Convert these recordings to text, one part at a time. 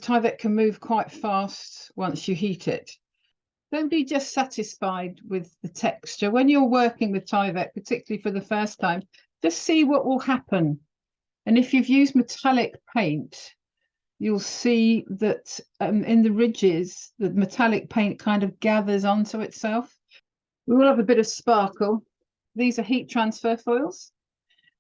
Tyvek can move quite fast once you heat it. Don't be just satisfied with the texture. When you're working with Tyvek, particularly for the first time, just see what will happen. And if you've used metallic paint, you'll see that in the ridges, the metallic paint kind of gathers onto itself. We will have a bit of sparkle. These are heat transfer foils.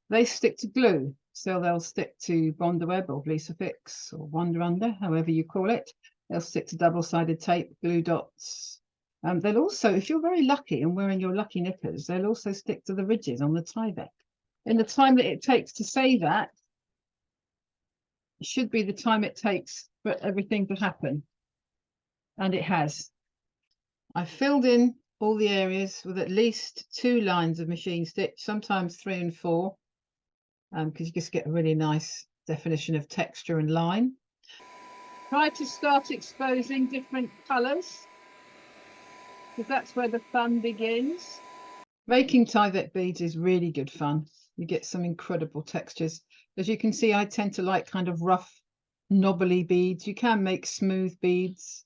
They stick to glue, so they'll stick to Bondaweb or Vlisafix or Wonder Under, however you call it. They'll stick to double-sided tape, glue dots. They'll also, if you're very lucky and wearing your lucky knickers, they'll also stick to the ridges on the Tyvek. In the time that it takes to say that, it should be the time it takes for everything to happen. And it has. I've filled in all the areas with at least 2 lines of machine stitch, sometimes 3 and 4, because you just get a really nice definition of texture and line. Try to start exposing different colours, because that's where the fun begins. Making Tyvek beads is really good fun. You get some incredible textures. As you can see, I tend to like kind of rough, knobbly beads. You can make smooth beads.